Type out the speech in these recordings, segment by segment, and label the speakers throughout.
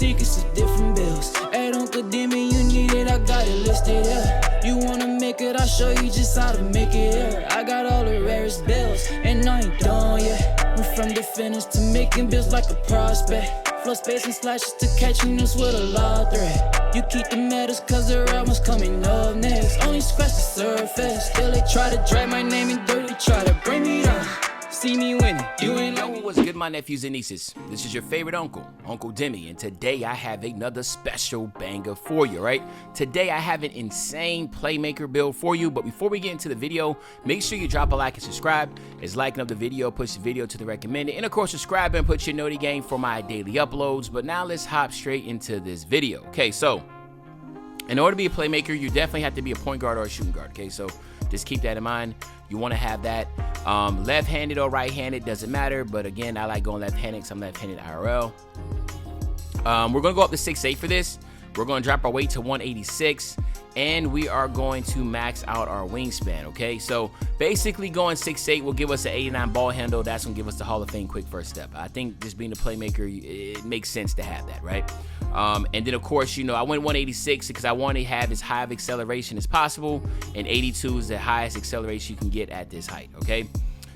Speaker 1: secrets of different bills. At Uncle Demi, you need it, I got it listed here. You wanna make it, I'll show you just how to make it here. I got all the rarest bills, and I ain't done yet. Went from the finish to making bills like a prospect. Flow space and slashes to catching us with a law threat. You keep the medals cause the right one's coming up next. Only scratch the surface. Still they try to drag my name in dirt, they try to bring me down. See me winning, you ain't
Speaker 2: Yo, what's good, my nephews and nieces? This is your favorite uncle, Uncle Demi, and today I have another special banger for you, right? Today I have an insane Playmaker build for you, but before we get into the video, make sure you drop a like and subscribe, as liking up the video puts the video to the recommended, and of course subscribe and put your noti game for my daily uploads. But now let's hop straight into this video. Okay, so in order to be a playmaker, you definitely have to be a point guard or a shooting guard, okay? So just keep that in mind. You want to have that. Left-handed or right-handed, doesn't matter. But again, I like going left-handed because I'm left-handed IRL. We're going to go up to 6'8" for this. We're going to drop our weight to 186. And we are going to max out our wingspan, okay? So basically going 6'8" will give us an 89 ball handle. That's going to give us the Hall of Fame quick first step. I think just being a playmaker, it makes sense to have that, right? And then, of course, you know, I went 186 because I want to have as high of acceleration as possible. And 82 is the highest acceleration you can get at this height, okay?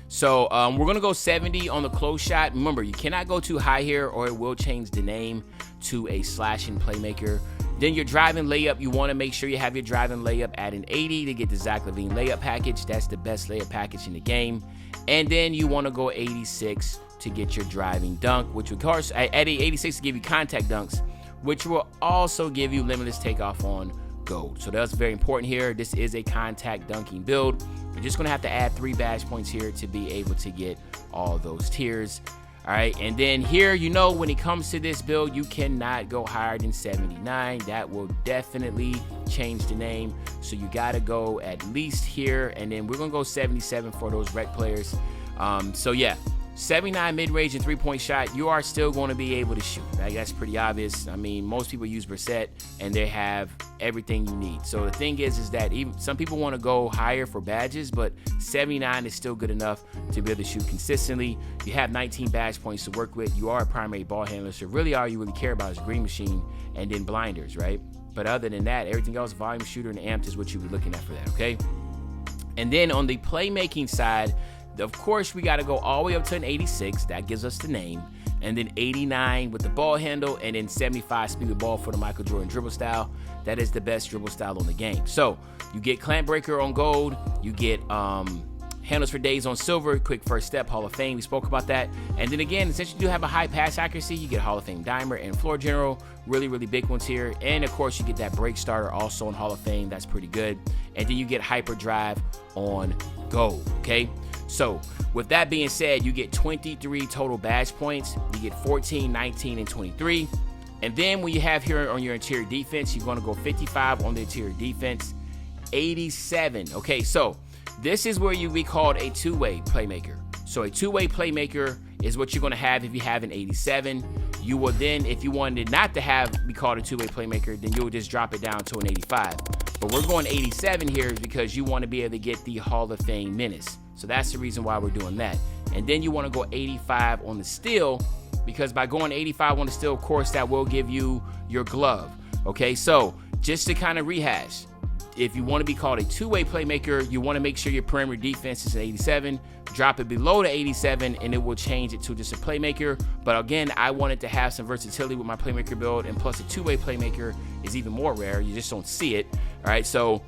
Speaker 2: So we're going to go 70 on the close shot. Remember, you cannot go too high here or it will change the name to a slashing playmaker. Then your driving layup, you want to make sure you have your driving layup at an 80 to get the Zach LaVine layup package. That's the best layup package in the game. And then you want to go 86 to get your driving dunk, which of course, at 86 to give you contact dunks, which will also give you limitless takeoff on gold. So that's very important here. This is a contact dunking build. You're just going to have to add 3 badge points here to be able to get all those tiers. All right, and then here, you know, when it comes to this build, you cannot go higher than 79. That will definitely change the name. So you got to go at least here, and then we're going to go 77 for those rec players. So yeah, 79 mid-range and 3-point shot, you are still going to be able to shoot, right? That's pretty obvious. I mean, most people use Brissett, and they have everything you need. So the thing is that even some people want to go higher for badges, but 79 is still good enough to be able to shoot consistently. You have 19 badge points to work with. You are a primary ball handler, so really all you really care about is green machine and then blinders, right? But other than that, everything else, volume shooter and amped is what you'll be looking at for that, okay? And then on the playmaking side, of course, we got to go all the way up to an 86. That gives us the name. And then 89 with the ball handle. And then 75 speed with ball for the Michael Jordan dribble style. That is the best dribble style on the game. So you get clamp breaker on gold. You get handles for days on silver. Quick first step, Hall of Fame. We spoke about that. And then again, since you do have a high pass accuracy, you get Hall of Fame dimer and floor general. Really, really big ones here. And of course, you get that break starter also in Hall of Fame. That's pretty good. And then you get hyper drive on gold. Okay. So with that being said, you get 23 total badge points. You get 14, 19, and 23. And then when you have here on your interior defense, you're going to go 55 on the interior defense, 87. Okay, so this is where you be called a two-way playmaker. So a two-way playmaker is what you're going to have if you have an 87. You will then, if you wanted not to be called a two-way playmaker, then you'll just drop it down to an 85. But we're going 87 here because you want to be able to get the Hall of Fame menace. So that's the reason why we're doing that. And then you want to go 85 on the steal, because by going 85 on the steal, of course, that will give you your glove. Okay, so just to kind of rehash, if you want to be called a two-way playmaker, you want to make sure your perimeter defense is an 87. Drop it below the 87, and it will change it to just a playmaker. But again, I wanted to have some versatility with my playmaker build, and plus a two-way playmaker is even more rare. You just don't see it. All right, so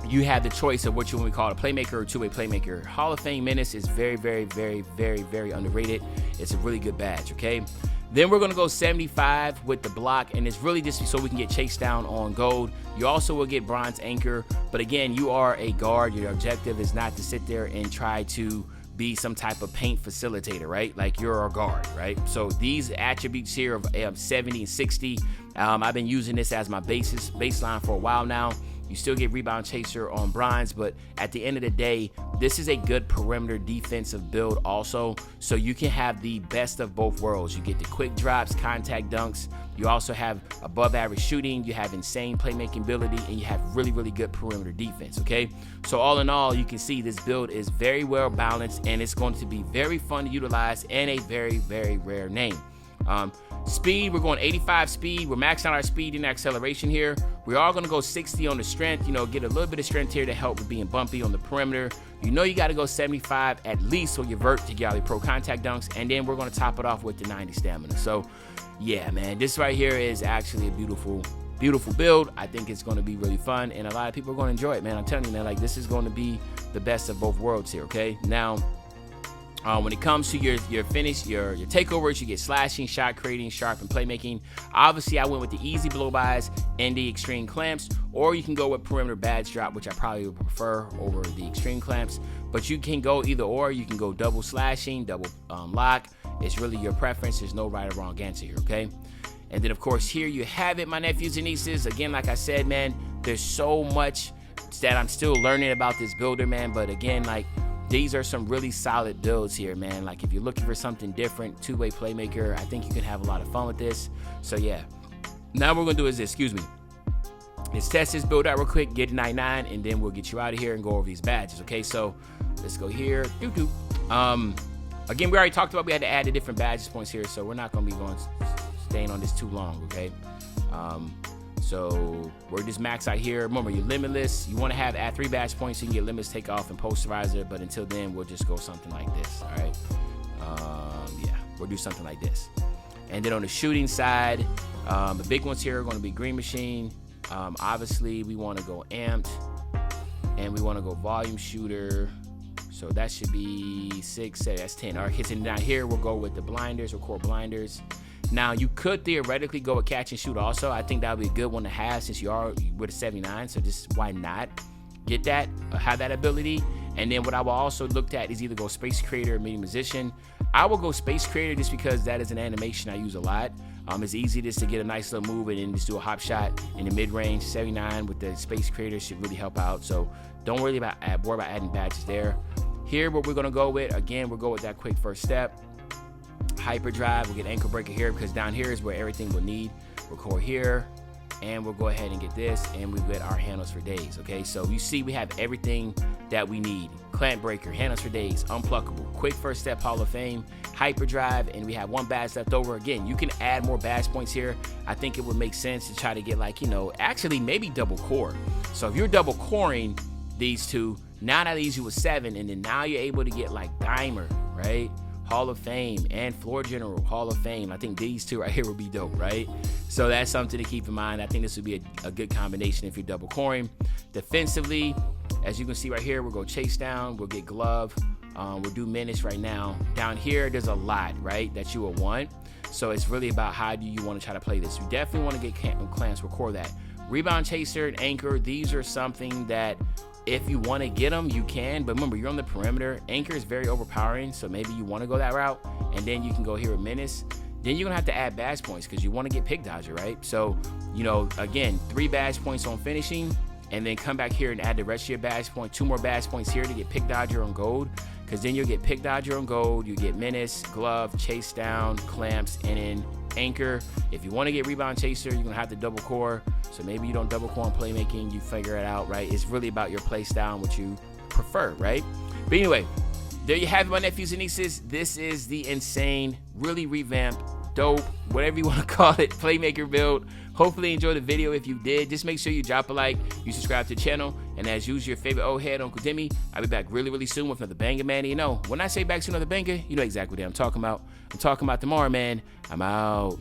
Speaker 2: you have the choice of what you want to call a playmaker or two-way playmaker. Hall of Fame menace is very, very, very, very, very underrated. It's a really good badge, okay? Then we're going to go 75 with the block, and it's really just so we can get chased down on gold. You also will get bronze anchor, but again, you are a guard. Your objective is not to sit there and try to be some type of paint facilitator, right? Like you're a guard, right? So these attributes here of 70 and 60, I've been using this as my baseline for a while now. You still get rebound chaser on bronze, but at the end of the day, this is a good perimeter defensive build also. So you can have the best of both worlds. You get the quick drops, contact dunks. You also have above average shooting. You have insane playmaking ability, and you have really, really good perimeter defense, okay? So all in all, you can see this build is very well balanced, and it's going to be very fun to utilize and a very, very rare name. Speed, we're going 85 speed. We're maxing out our speed and acceleration here. We are going to go 60 on the strength, you know, get a little bit of strength here to help with being bumpy on the perimeter. You know you got to go 75 at least on your vert to get all your pro contact dunks, and then we're going to top it off with the 90 stamina. So, yeah, man, this right here is actually a beautiful build. I think it's going to be really fun, and a lot of people are going to enjoy it, man. I'm telling you, man, like, this is going to be the best of both worlds here, okay? Now, when it comes to your finish, your takeovers, you get slashing, shot creating, sharp, and playmaking. Obviously, I went with the easy blow-bys and the extreme clamps, or you can go with perimeter badge drop, which I probably would prefer over the extreme clamps. But you can go either or. You can go double slashing, double lock. It's really your preference. There's no right or wrong answer here, okay? And then, of course, here you have it, my nephews and nieces. Again, like I said, man, there's so much that I'm still learning about this builder, man. But again, like, these are some really solid builds here, man. Like, if you're looking for something different, two-way playmaker, I think you can have a lot of fun with this. So, yeah. Now what we're going to do is this, let's test this build out real quick, get 99, and then we'll get you out of here and go over these badges, okay? So, let's go here. Again, we already talked about we had to add the different badges points here, so we're not going to be staying on this too long, okay? So we're just max out here. Remember, you're limitless. You want to add 3 badge points so you can get limitless takeoff and posterizer. But until then, we'll just go something like this. All right. Yeah, we'll do something like this. And then on the shooting side, the big ones here are going to be green machine. Obviously, we want to go amped, and we want to go volume shooter. So that should be 6, 7, that's 10. All right, hitting down here, we'll go with the blinders or core blinders. Now, you could theoretically go with catch and shoot also. I think that would be a good one to have since you are with a 79. So just why not get that, have that ability. And then what I will also look at is either go space creator or mini musician. I will go space creator just because that is an animation I use a lot. It's easy just to get a nice little move and then just do a hop shot in the mid-range. 79 with the space creator should really help out. So don't worry about adding badges there. Here, what we're going to go with, again, we'll go with that quick first step. Hyperdrive, we'll get ankle breaker here because down here is where everything we'll need. Record here, and we'll go ahead and get this, and we get our handles for days, okay? So you see we have everything that we need. Clamp breaker, handles for days, unpluckable, quick first step, Hall of Fame, hyperdrive, and we have 1 badge left over. Again, you can add more badge points here. I think it would make sense to try to get, like, you know, actually maybe double core. So if you're double coring these two, now that leaves you with 7, and then now you're able to get like Dimer, right? Hall of Fame and Floor General Hall of Fame. I think these two right here would be dope, right? So that's something to keep in mind. I think this would be a good combination if you're double coring. Defensively, as you can see right here, we'll go chase down, we'll get glove, we'll do menace right now. Down here, there's a lot, right, that you will want. So it's really about how do you want to try to play this. You definitely want to get clamps, record that. Rebound chaser and anchor, these are something that if you want to get them, you can, but remember, you're on the perimeter. Anchor is very overpowering, so maybe you want to go that route, and then you can go here with menace. Then you're going to have to add badge points because you want to get pick dodger, right? So, you know, again, 3 badge points on finishing, and then come back here and add the rest of your badge point. 2 more badge points here to get pick dodger on gold, because then you'll get pick dodger on gold, you get menace, glove, chase down, clamps, and then anchor. If you want to get rebound chaser, you're going to have to double core. So maybe you don't double core on playmaking, you figure it out, right? It's really about your play style and what you prefer, right? But anyway, there you have it, my nephews and nieces. This is the insane, really revamped, dope, whatever you want to call it, Playmaker build. Hopefully you enjoyed the video. If you did, just make sure you drop a like, you subscribe to the channel, and as usual, your favorite old head, Uncle Demi. I'll be back really soon with another banger, man. You know, when I say back to another banger, you know exactly what I'm talking about. I'm talking about tomorrow, man. I'm out.